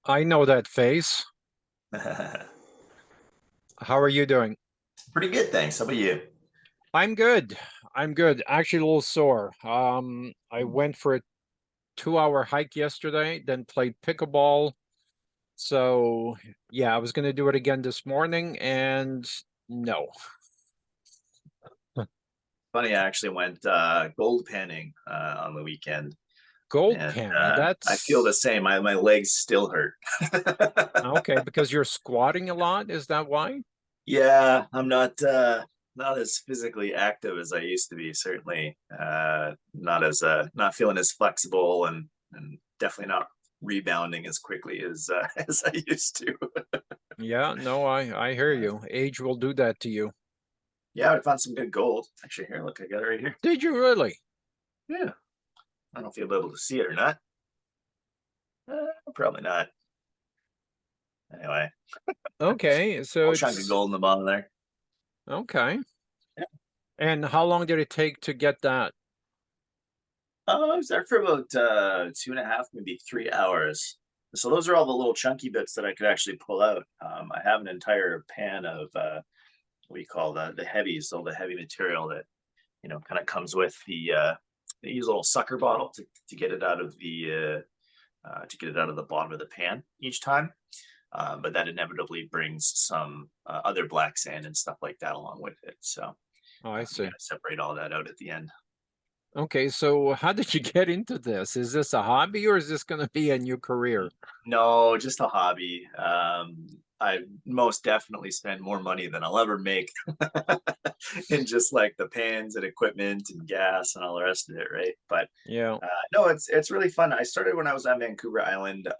I know that face. How are you doing? Pretty good, thanks. How about you? I'm good. I'm good. Actually, a little sore. I went for a 2-hour hike yesterday, then played pickleball. So, yeah, I was going to do it again this morning, and no. Funny, I actually went gold panning on the weekend, Gold and panning. I feel the That's same. My legs still hurt. okay because you're squatting a lot. Is that why? Yeah, I'm not as physically active as I used to be. Certainly, not feeling as flexible, and definitely not rebounding as quickly as as I used to. Yeah, no, I hear you. Age will do that to you. Yeah, I found some good gold. Actually, here, look, I got it right here. Did you really? Yeah, I don't know if you'll be able to see it or not. Probably not. Anyway, Okay, so whole chunk of it's gold in the bottom there. okay. Yeah. And how long did it take to get that? I was there for about 2.5, maybe 3 hours. So those are all the little chunky bits that I could actually pull out. I have an entire pan of what do you call the heavies, all the heavy material that kind of comes with the. They use a little sucker bottle to get it out of the bottom of the pan each time. But that inevitably brings some other black sand and stuff like that along with it. So Oh, I you got see. to separate all that out at the end. Okay, so how did you get into this? Is this a hobby or is this going to be a new career? No, just a hobby. I most definitely spend more money than I'll ever make in just like the pans and equipment and gas and all the rest of it, right? But Yeah, no, it's really fun. I started when I was on Vancouver Island.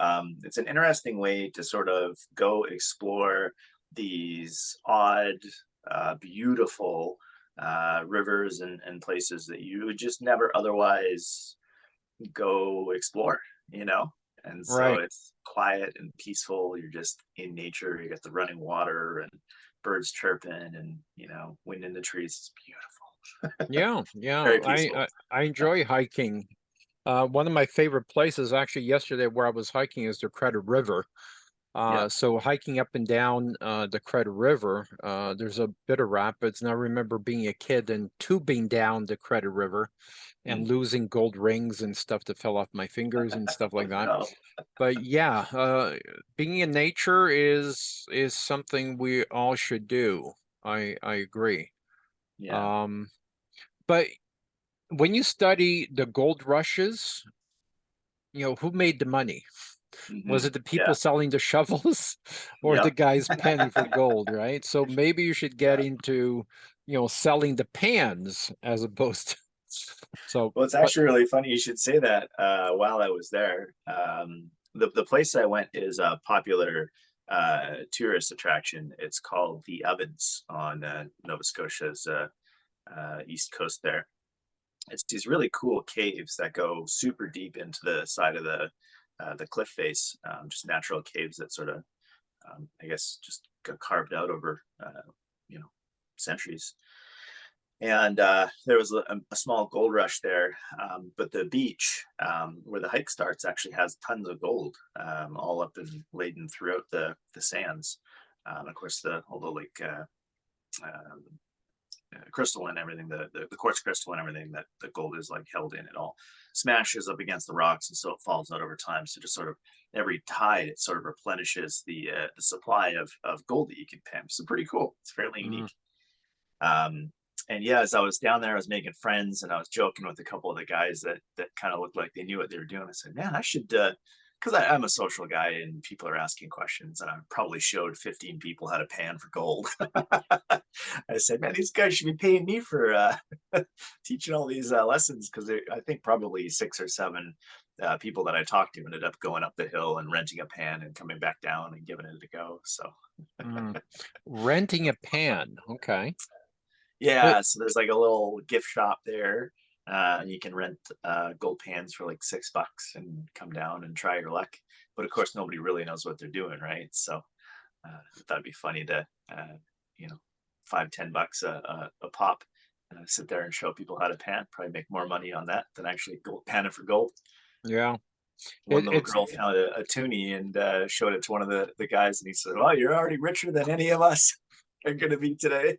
It's an interesting way to sort of go explore these odd, beautiful rivers and places that you would just never otherwise go explore, you know? And so right. it's quiet and peaceful. You're just in nature. You got the running water and birds chirping and, wind in the trees. It's beautiful. Yeah, yeah. Very I, peaceful. I I enjoy hiking. One of my favorite places actually yesterday where I was hiking is the Credit River. Yeah. So hiking up and down the Credit River, there's a bit of rapids, and I remember being a kid and tubing down the Credit River and Mm. losing gold rings and stuff that fell off my fingers and stuff Oh, like that. no. But yeah, being in nature is something we all should do. I agree. Yeah. Um, but when you study the gold rushes, who made the money? Was it the people Yeah. selling the shovels or the Yep. guys panning for gold, right? So maybe you should get Yeah. into, selling the pans as opposed to so, Well, it's but actually really funny you should say that. While I was there, the place I went is a popular tourist attraction. It's called the Ovens on Nova Scotia's east coast there. It's these really cool caves that go super deep into the side of the cliff face, just natural caves that sort of, I guess, just got carved out over, you know, centuries. And there was a small gold rush there, but the beach where the hike starts actually has tons of gold, all up and laden throughout the sands. Of course, the all the like um, crystal and everything, the quartz crystal and everything that the gold is like held in, it all smashes up against the rocks, and so it falls out over time. So just sort of every tide, it sort of replenishes the supply of gold that you can pan. So pretty cool. It's fairly mm, unique. Um, and yeah, as I was down there, I was making friends and I was joking with a couple of the guys that kind of looked like they knew what they were doing. I said, man, I should, because I'm a social guy and people are asking questions, and I probably showed 15 people how to pan for gold. I said, man, these guys should be paying me for teaching all these lessons, because I think probably 6 or 7 people that I talked to ended up going up the hill and renting a pan and coming back down and giving it a go. So mm, renting a pan, okay. But yeah, so there's like a little gift shop there. You can rent gold pans for like $6 and come down and try your luck. But of course, nobody really knows what they're doing, right? So I thought it'd be funny to, you know, 5, $10 a pop, sit there and show people how to pan. Probably make more money on that than actually gold panning for gold. yeah. one little It's girl found a toonie and showed it to one of the guys, and he said, "Well, you're already richer than any of us are going to be today."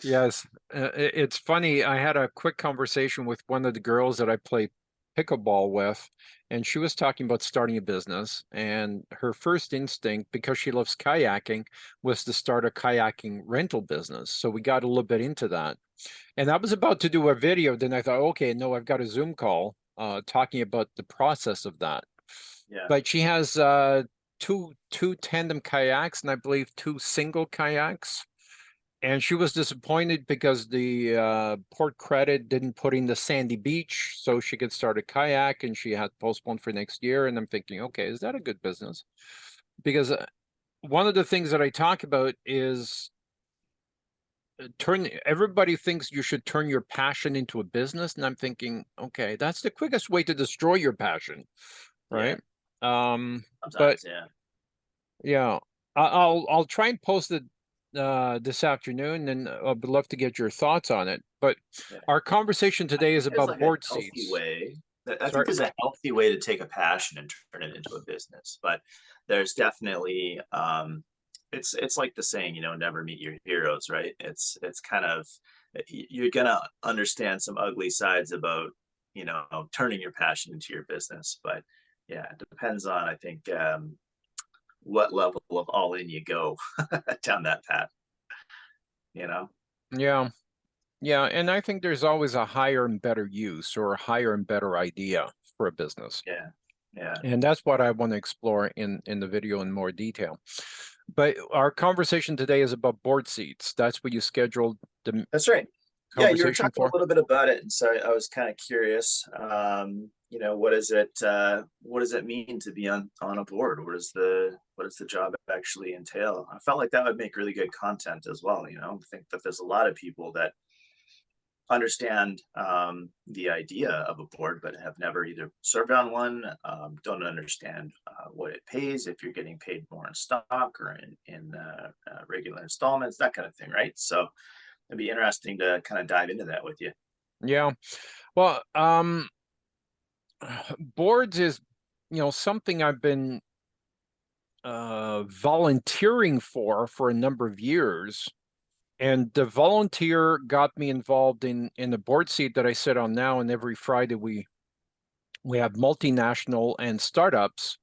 yes, it's funny. I had a quick conversation with one of the girls that I play pickleball with, and she was talking about starting a business. And her first instinct, because she loves kayaking, was to start a kayaking rental business. So we got a little bit into that. And I was about to do a video, then I thought, okay, no, I've got a Zoom call talking about the process of that. Yeah. But she has two tandem kayaks and I believe two single kayaks. And she was disappointed because the Port Credit didn't put in the sandy beach so she could start a kayak, and she had postponed for next year. And I'm thinking, okay, is that a good business? Because one of the things that I talk about is everybody thinks you should turn your passion into a business. And I'm thinking, okay, that's the quickest way to destroy your passion, Yeah. right? But Sometimes, yeah. yeah, I'll try and post it this afternoon, and I'd love to get your thoughts on it. But Yeah. our conversation I today is think there's about like a board healthy seats. way. I think Sorry. there's a healthy way to take a passion and turn it into a business, but there's definitely it's like the saying, never meet your heroes, right? It's kind of you're gonna understand some ugly sides about turning your passion into your business, but yeah, it depends on, I think, what level of all in you go down that path, you know? Yeah, yeah, and I think there's always a higher and better use or a higher and better idea for a business. Yeah. Yeah. And that's what I want to explore in the video in more detail. But our conversation today is about board seats. That's what you scheduled the That's right. Yeah, you were conversation talking a for? little bit about it, and so I was kind of curious. What does it mean to be on a board? What does the job actually entail? I felt like that would make really good content as well. I think that there's a lot of people that understand the idea of a board, but have never either served on one, don't understand what it pays, if you're getting paid more in stock or in regular installments, that kind of thing, right? So it'd be interesting to kind of dive into that with you. Yeah. Well, boards is, something I've been volunteering for a number of years. And the volunteer got me involved in the board seat that I sit on now. And every Friday we have multinational and startups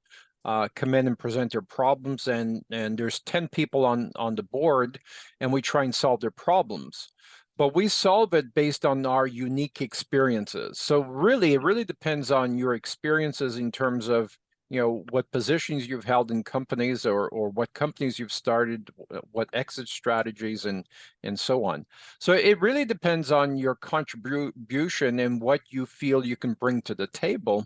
come in and present their problems, and there's 10 people on the board, and we try and solve their problems. But we solve it based on our unique experiences. So really, it really depends on your experiences in terms of what positions you've held in companies, or what companies you've started, what exit strategies, and so on. So it really depends on your contribution and what you feel you can bring to the table,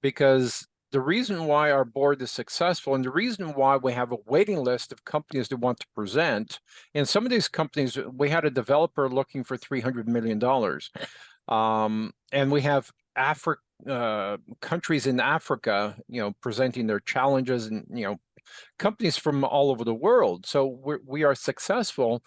because the reason why our board is successful, and the reason why we have a waiting list of companies that want to present, and some of these companies, we had a developer looking for $300 million. And we have countries in Africa, presenting their challenges, and, companies from all over the world. So we are successful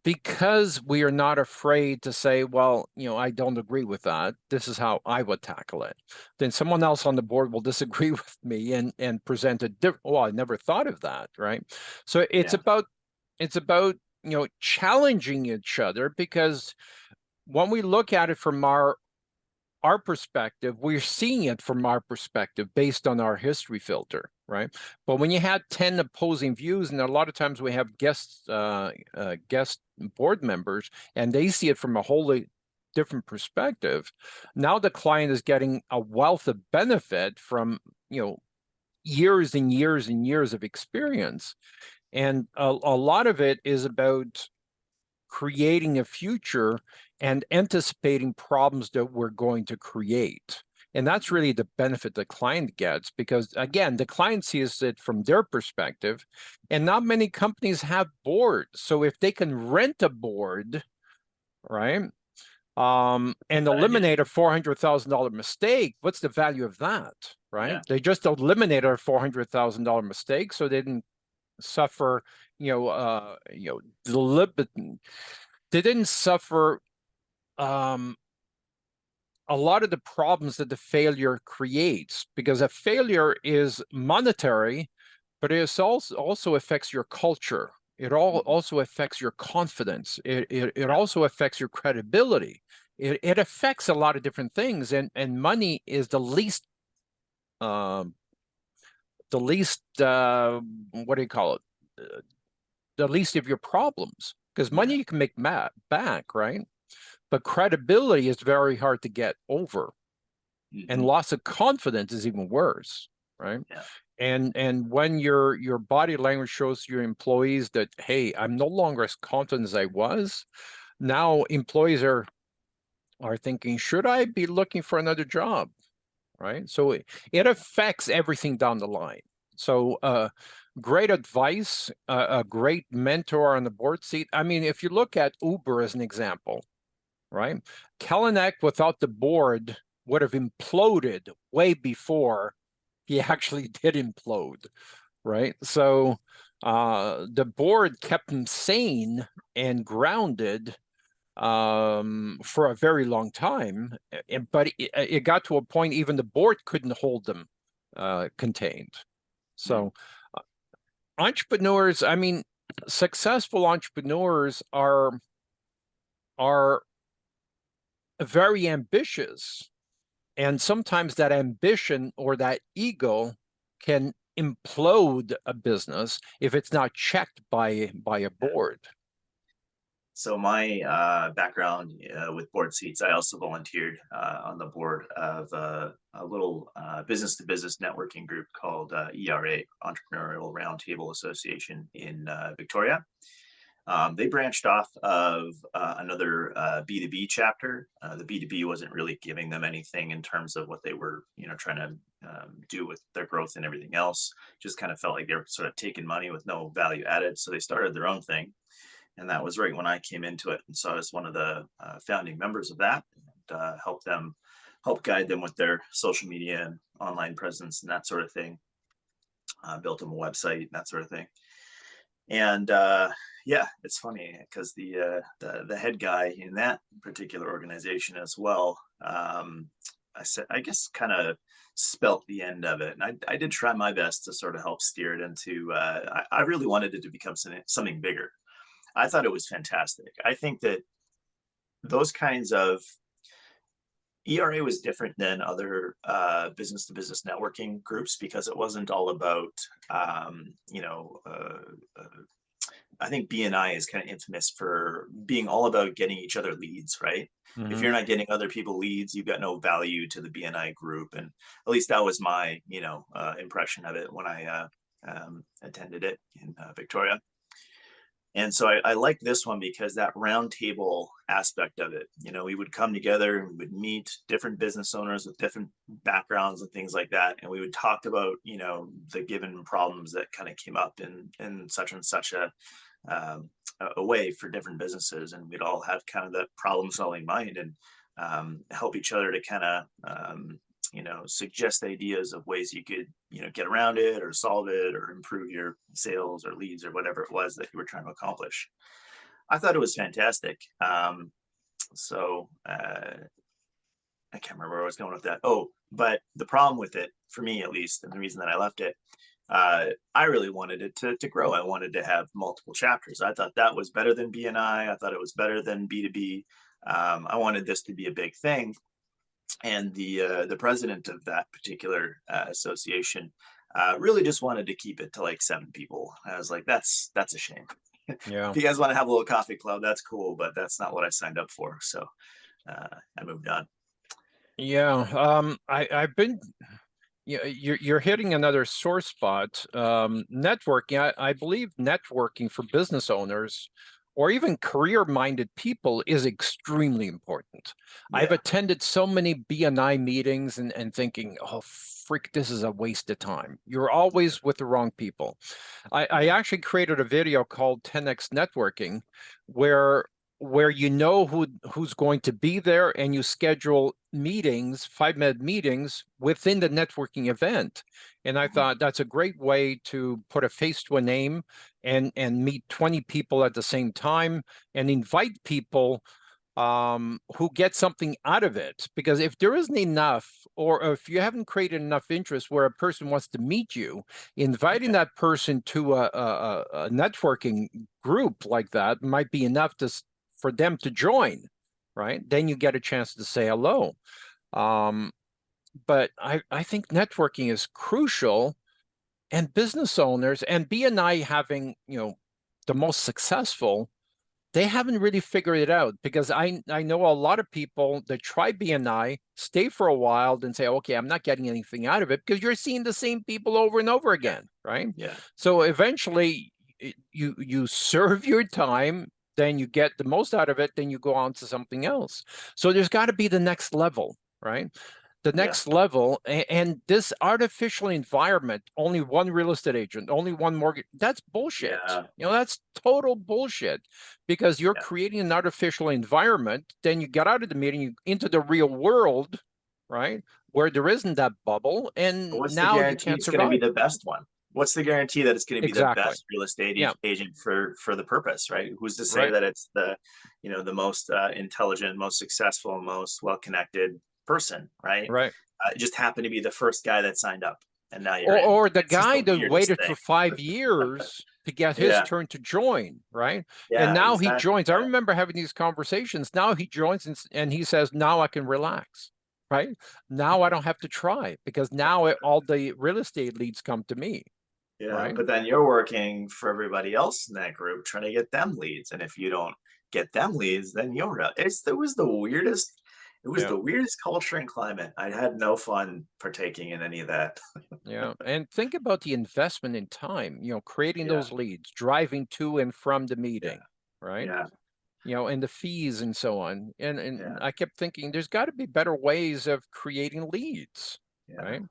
because we are not afraid to say, well, I don't agree with that. This is how I would tackle it. Then someone else on the board will disagree with me and present a different, well, I never thought of that, right? So it's Yeah. about challenging each other, because when we look at it from our perspective, we're seeing it from our perspective based on our history filter, right? But when you had 10 opposing views, and a lot of times we have guest board members, and they see it from a wholly different perspective, now the client is getting a wealth of benefit from years and years and years of experience. And a lot of it is about creating a future and anticipating problems that we're going to create. And that's really the benefit the client gets, because again, the client sees it from their perspective, and not many companies have boards. So if they can rent a board, right, and eliminate a $400,000 mistake, what's the value of that, right? Yeah. They just eliminated a $400,000 mistake, so they didn't suffer, deliberate. They didn't suffer a lot of the problems that the failure creates, because a failure is monetary, but it also affects your culture. It also affects your confidence. It also affects your credibility. It affects a lot of different things, and money is the least what do you call it? The least of your problems, because money you can make back, right? But credibility is very hard to get over, and loss of confidence is even worse, right? Yeah. And when your body language shows your employees that, hey, I'm no longer as confident as I was, now employees are thinking, should I be looking for another job, right? So it affects everything down the line. So great advice, a great mentor on the board seat. I mean, if you look at Uber as an example, right? Kalanick without the board would have imploded way before he actually did implode, right? So the board kept him sane and grounded for a very long time, but it got to a point even the board couldn't hold them contained. So entrepreneurs, I mean, successful entrepreneurs are very ambitious, and sometimes that ambition or that ego can implode a business if it's not checked by a board. So my background with board seats, I also volunteered on the board of a little business-to-business networking group called ERA, Entrepreneurial Roundtable Association in Victoria. They branched off of another B2B chapter. The B2B wasn't really giving them anything in terms of what they were, trying to do with their growth and everything else. Just kind of felt like they were sort of taking money with no value added. So they started their own thing. And that was right when I came into it. And so I was one of the founding members of that, and help guide them with their social media and online presence and that sort of thing. Built them a website and that sort of thing. And yeah, it's funny because the head guy in that particular organization as well, I guess kind of spelt the end of it. And I did try my best to sort of help steer it into, I really wanted it to become something bigger. I thought it was fantastic. I think that those kinds of ERA was different than other business to business networking groups because it wasn't all about, I think BNI is kind of infamous for being all about getting each other leads, right? If you're not getting other people leads, you've got no value to the BNI group. And at least that was my, impression of it when I attended it in Victoria. And so I like this one because that roundtable aspect of it, we would come together and we would meet different business owners with different backgrounds and things like that. And we would talk about, the given problems that kind of came up in such and such a way for different businesses. And we'd all have kind of that problem solving mind and help each other to kind of, suggest ideas of ways you could, get around it or solve it or improve your sales or leads or whatever it was that you were trying to accomplish. I thought it was fantastic. So I can't remember where I was going with that. Oh, but the problem with it, for me at least, and the reason that I left it, I really wanted it to grow. I wanted to have multiple chapters. I thought that was better than BNI. I thought it was better than B2B. I wanted this to be a big thing. And the president of that particular association really just wanted to keep it to like 7 people. I was like, that's a shame. Yeah. If you guys want to have a little coffee club, that's cool, but that's not what I signed up for. So I moved on. Yeah. I've been. Yeah, you're hitting another sore spot. Networking. I believe networking for business owners or even career-minded people is extremely important. Yeah. I've attended so many BNI meetings and thinking, oh, freak, this is a waste of time. You're always with the wrong people. I actually created a video called 10X Networking where who's going to be there, and you schedule meetings, 5-minute meetings within the networking event. And I thought that's a great way to put a face to a name and meet 20 people at the same time and invite people who get something out of it. Because if there isn't enough, or if you haven't created enough interest where a person wants to meet you, inviting that person to a networking group like that might be enough for them to join, right? Then you get a chance to say hello. But I think networking is crucial, and business owners and BNI having, the most successful, they haven't really figured it out, because I know a lot of people that try BNI, stay for a while, then say, okay, I'm not getting anything out of it, because you're seeing the same people over and over again, right? Yeah. So eventually you serve your time, then you get the most out of it, then you go on to something else. So there's got to be the next level, right? The next level, and this artificial environment, only one real estate agent, only one mortgage, that's bullshit. Yeah. That's total bullshit, because you're Yeah. creating an artificial environment, then you get out of the meeting into the real world, right, where there isn't that bubble, and But what's the now you guarantee can't it's going to be survive. the best one? What's the guarantee that it's going to be the Exactly. best real estate Yeah. agent for the purpose, right? Who's to say Right. that it's the most intelligent, most successful, most well-connected person, right? Right. It just happened to be the first guy that signed up, and now you're Or, in. or the It's just guy the that weirdest waited thing. for 5 years to get his Yeah, turn to join, right? And yeah, now he exactly. joins. I remember having these conversations. Now he joins, and he says, now I can relax, right? Now I don't have to try, because now all the real estate leads come to me, Yeah, right? but then you're working for everybody else in that group trying to get them leads, and if you don't get them leads, then you're out. It was Yeah. the weirdest culture and climate. I had no fun partaking in any of that. Yeah. And think about the investment in time, creating Yeah, those leads, driving to and from the yeah, meeting, right? yeah, And the fees and so on. And yeah, I kept thinking there's got to be better ways of creating leads, yeah. right?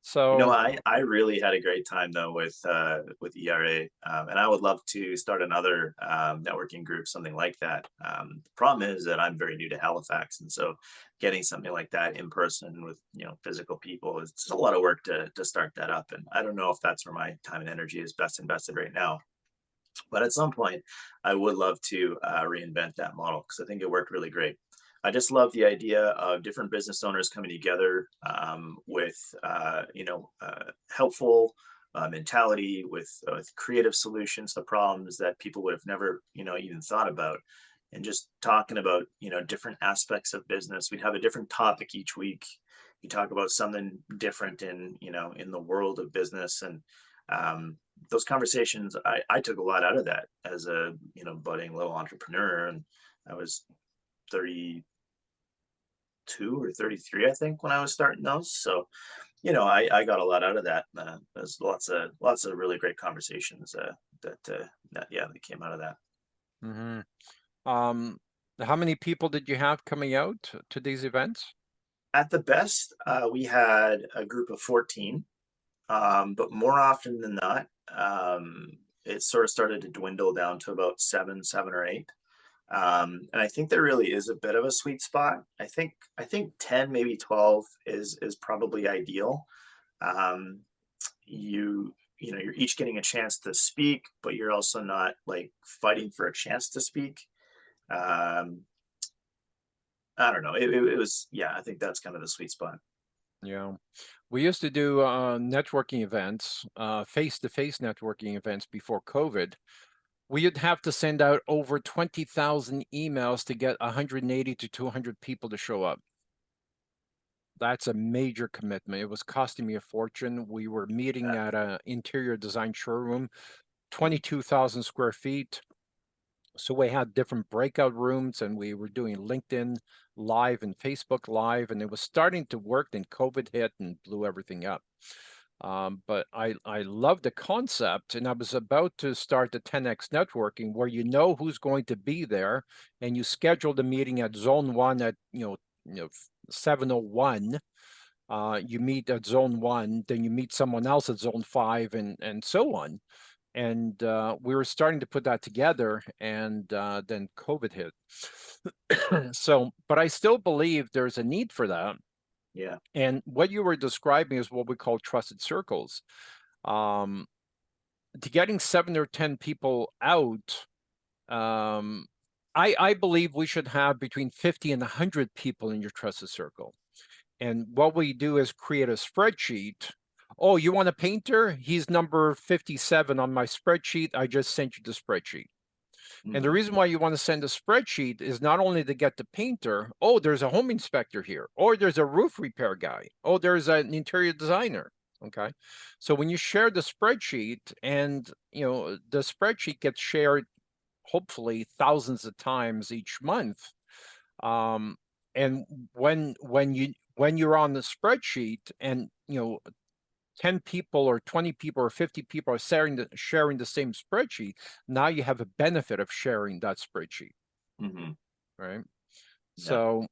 So I really had a great time though with ERA, and I would love to start another networking group, something like that. The problem is that I'm very new to Halifax, and so getting something like that in person with physical people is just a lot of work to start that up. And I don't know if that's where my time and energy is best invested right now. But at some point, I would love to reinvent that model because I think it worked really great. I just love the idea of different business owners coming together with, helpful mentality, with creative solutions to problems that people would have never, even thought about, and just talking about, different aspects of business. We'd have a different topic each week. You talk about something different in the world of business, and um, those conversations, I took a lot out of that as a budding little entrepreneur, and I was 32 or 33, I think, when I was starting those. So I got a lot out of that. There's lots of really great conversations that came out of that. hmm um, how many people did you have coming out to these events? At the best, we had a group of 14, but more often than not, it sort of started to dwindle down to about seven or eight. And I think there really is a bit of a sweet spot. I think 10, maybe 12 is probably ideal. Um, you're each getting a chance to speak, but you're also not like fighting for a chance to speak. Um, I don't know. It was, yeah, I think that's kind of the sweet spot. Yeah. We used to do networking events, face-to-face networking events before COVID. We'd have to send out over 20,000 emails to get 180 to 200 people to show up. That's a major commitment. It was costing me a fortune. We were meeting Yeah. at an interior design showroom, 22,000 square feet. So we had different breakout rooms, and we were doing LinkedIn Live and Facebook Live, and it was starting to work. Then COVID hit and blew everything up. But I love the concept, and I was about to start the 10x networking, where you know who's going to be there, and you schedule the meeting at Zone 1 at 7:01. You meet at Zone 1, then you meet someone else at Zone 5, and so on. And we were starting to put that together, and then COVID hit. So, but I still believe there's a need for that. Yeah. And what you were describing is what we call trusted circles. Um, to getting 7 or 10 people out, um, I believe we should have between 50 and 100 people in your trusted circle. And what we do is create a spreadsheet. Oh, you want a painter? He's number 57 on my spreadsheet. I just sent you the spreadsheet. And the Mhm. reason why you want to send a spreadsheet is not only to get the painter, oh, there's a home inspector here, or there's a roof repair guy, oh, there's an interior designer. Okay. So when you share the spreadsheet and the spreadsheet gets shared hopefully thousands of times each month. And when you're on the spreadsheet and 10 people or 20 people or 50 people are sharing the same spreadsheet, now you have a benefit of sharing that spreadsheet, Mhm. right? Yeah. So,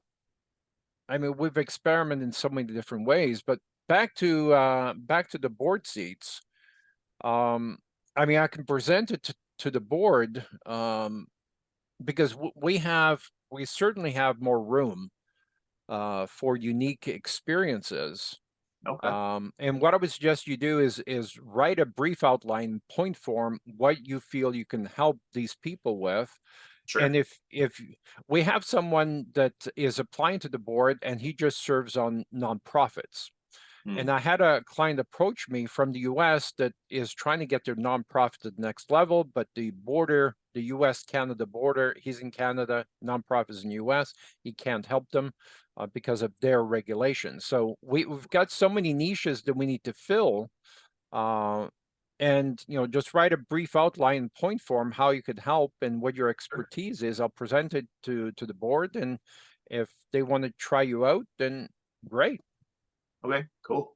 I mean, we've experimented in so many different ways, but back to the board seats. I mean, I can present it to the board because we certainly have more room for unique experiences. Okay. And what I would suggest you do is write a brief outline, point form, what you feel you can help these people with. And Sure. if we have someone that is applying to the board and he just serves on nonprofits. And Mm. I had a client approach me from the US that is trying to get their nonprofit to the next level, but the US Canada border, he's in Canada, nonprofits in the US, he can't help them because of their regulations. So we've got so many niches that we need to fill. Uh, and just write a brief outline point form how you could help and what your Sure. expertise is. I'll present it to the board, and if they want to try you out, then great. Okay, cool.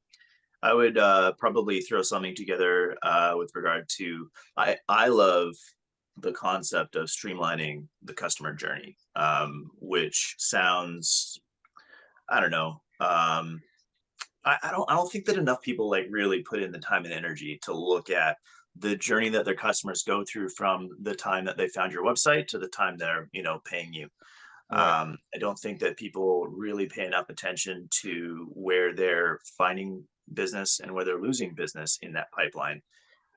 I would probably throw something together with regard to I love the concept of streamlining the customer journey, which sounds I don't know. I don't think that enough people like really put in the time and energy to look at the journey that their customers go through from the time that they found your website to the time they're paying you. Right. I don't think that people really pay enough attention to where they're finding business and where they're losing business in that pipeline.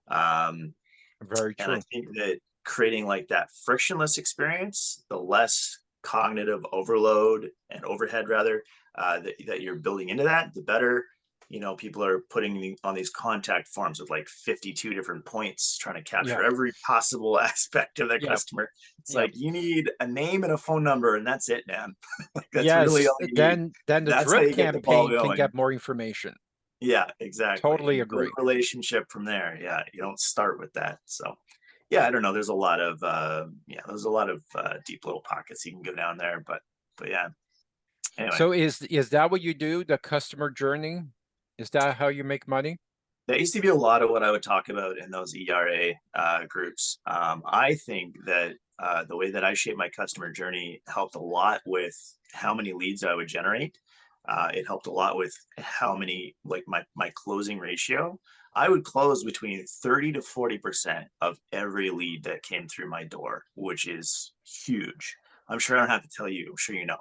Um, Very and I true. think that creating like that frictionless experience, the less cognitive overload and overhead rather that you're building into that, the better. People are putting on these contact forms with like 52 different points, trying to capture Yeah. every possible aspect of their Yeah. customer. It's Yeah. like you need a name and a phone number, and that's it, man. Like that's really Yes. all you need. Then the That's how drip you get the ball campaign can going. get more information. Yeah, exactly. Totally And build agree. a relationship from there. Yeah, you don't start with that. So, yeah, I don't know. There's a lot of there's a lot of deep little pockets you can go down there, but yeah. Anyway, So is that what you do, the customer journey? Is that how you make money? that used to be a lot of what I would talk about in those ERA groups. I think that the way that I shape my customer journey helped a lot with how many leads I would generate. It helped a lot with how many, like my closing ratio. I would close between 30 to 40% of every lead that came through my door, which is huge. I'm sure I don't have to tell you, I'm sure you know.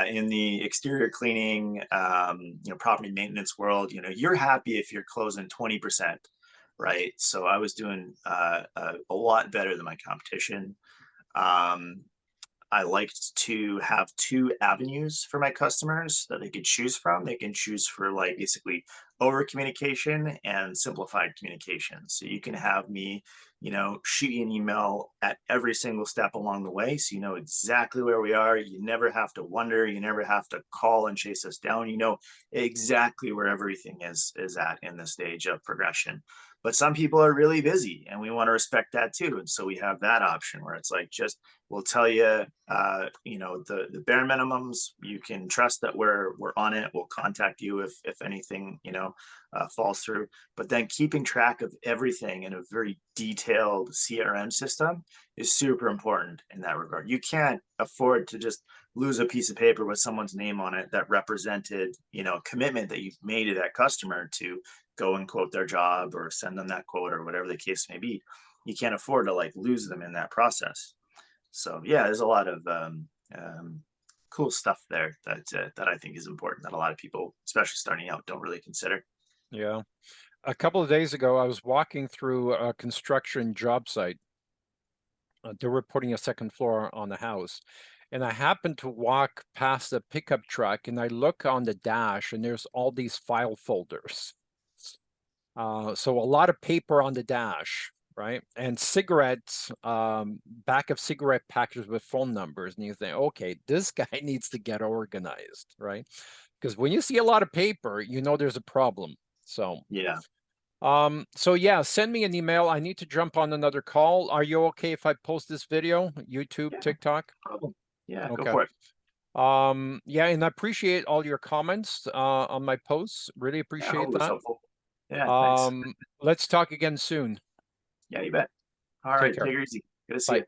In the exterior cleaning, property maintenance world, you're happy if you're closing 20%, right? So I was doing a lot better than my competition. Um, I liked to have two avenues for my customers that they could choose from. They can choose for like basically over communication and simplified communication. So you can have me, shoot you an email at every single step along the way. So you know exactly where we are. You never have to wonder. You never have to call and chase us down. You know exactly where everything is at in the stage of progression. But some people are really busy and we want to respect that too. And so we have that option where it's like just we'll tell you, the bare minimums. You can trust that we're on it. We'll contact you if anything falls through. But then keeping track of everything in a very detailed CRM system is super important in that regard. You can't afford to just lose a piece of paper with someone's name on it that represented a commitment that you've made to that customer to go and quote their job or send them that quote or whatever the case may be. You can't afford to like lose them in that process. So yeah, there's a lot of cool stuff there that I think is important that a lot of people, especially starting out, don't really consider. Yeah. A couple of days ago, I was walking through a construction job site They were putting a second floor on the house. And I happened to walk past the pickup truck and I look on the dash and there's all these file folders. So a lot of paper on the dash, right? And cigarettes, back of cigarette packages with phone numbers. And you think, okay, this guy needs to get organized, right? Because when you see a lot of paper, you know there's a problem. So Yeah. so yeah, send me an email. I need to jump on another call. Are you okay if I post this video? YouTube, Yeah. TikTok? Problem. Yeah. Go Okay. for it. Yeah, and I appreciate all your comments on my posts. Really Yeah. I appreciate hope it was that. helpful. Yeah. Thanks. Let's talk again soon. Yeah. You bet. All Take right. care. Take it easy. Good to see Bye. you.